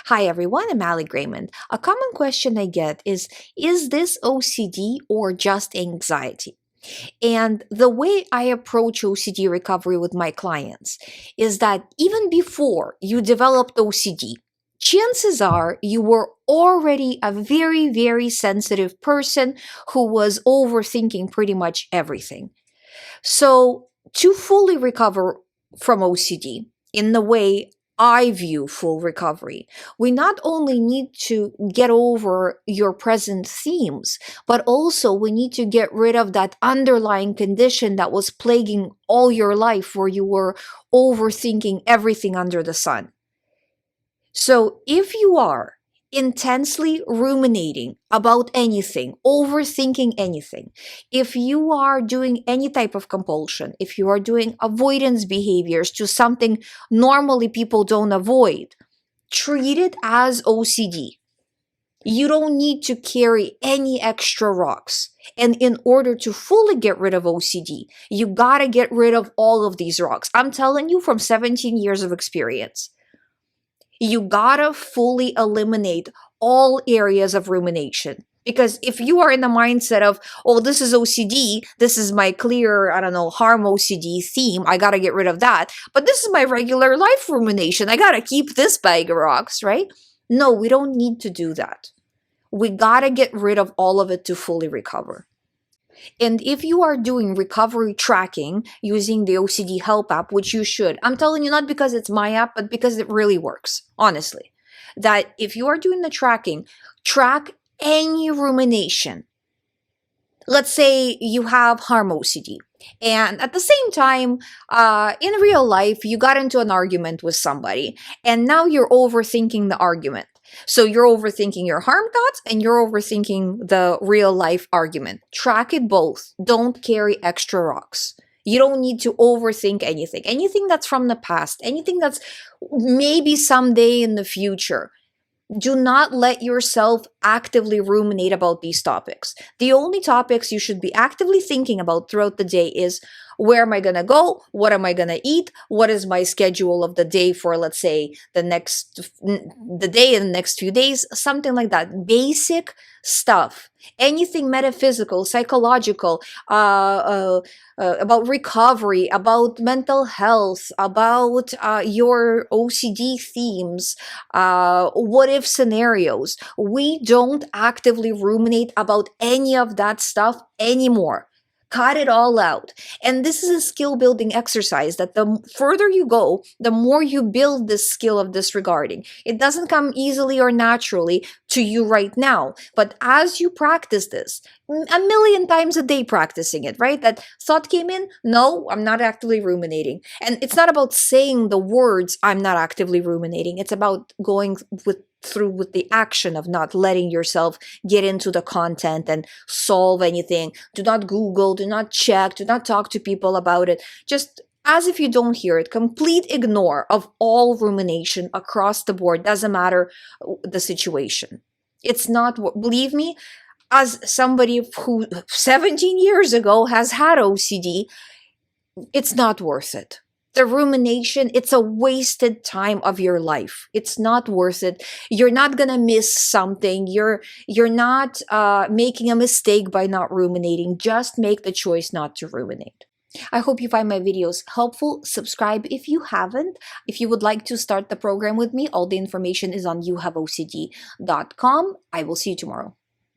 Hi everyone, I'm GREYMOND. A common question I get is this OCD or just anxiety? And the way I approach OCD recovery with my clients is that even before you developed OCD, chances are you were already a very, very sensitive person who was overthinking pretty much everything. So, to fully recover from OCD in the way I view full recovery, we not only need to get over your present themes, but also we need to get rid of that underlying condition that was plaguing all your life where you were overthinking everything under the sun. So if you are intensely ruminating about anything, overthinking anything, if you are doing any type of compulsion, if you are doing avoidance behaviors to something normally people don't avoid, treat it as OCD. You don't need to carry any extra rocks. And in order to fully get rid of OCD, you gotta get rid of all of these rocks. I'm telling you from 17 years of experience. You gotta fully eliminate all areas of rumination. Because if you are in the mindset of, oh, this is OCD, this is my clear, I don't know, harm OCD theme, I gotta get rid of that. But this is my regular life rumination, I gotta keep this bag of rocks, right? No, we don't need to do that. We gotta get rid of all of it to fully recover. And if you are doing recovery tracking using the OCD Help app, which you should, I'm telling you not because it's my app, but because it really works, honestly. That if you are doing the tracking, track any rumination. Let's say you have harm OCD. And at the same time, in real life, you got into an argument with somebody, and now you're overthinking the argument. So you're overthinking your harm thoughts and you're overthinking the real life argument. Track it both. Don't carry extra rocks. You don't need to overthink anything. Anything that's from the past, anything that's maybe someday in the future. Do not let yourself actively ruminate about these topics. The only topics you should be actively thinking about throughout the day is where am I going to go? What am I going to eat? What is my schedule of the day for, let's say, the day in the next few days? Something like that. Basic stuff. Anything metaphysical, psychological, about recovery, about mental health, about your OCD themes, what if scenarios. We don't actively ruminate about any of that stuff anymore. Cut it all out. And this is a skill building exercise that the further you go, the more you build this skill of disregarding. It doesn't come easily or naturally to you right now. But as you practice this, a million times a day practicing it, right? That thought came in, no, I'm not actively ruminating. And it's not about saying the words, I'm not actively ruminating. It's about going through with the action of not letting yourself get into the content and solve anything. Do not Google, do not check, do not talk to people about it. Just as if you don't hear it, complete ignore of all rumination across the board. Doesn't matter the situation. It's not, believe me, as somebody who 17 years ago has had OCD, it's not worth it. The rumination, it's a wasted time of your life. It's not worth it. You're not gonna miss something. You're not making a mistake by not ruminating. Just make the choice not to ruminate. I hope you find my videos helpful. Subscribe if you haven't. If you would like to start the program with me, all the information is on youhaveocd.com. I will see you tomorrow.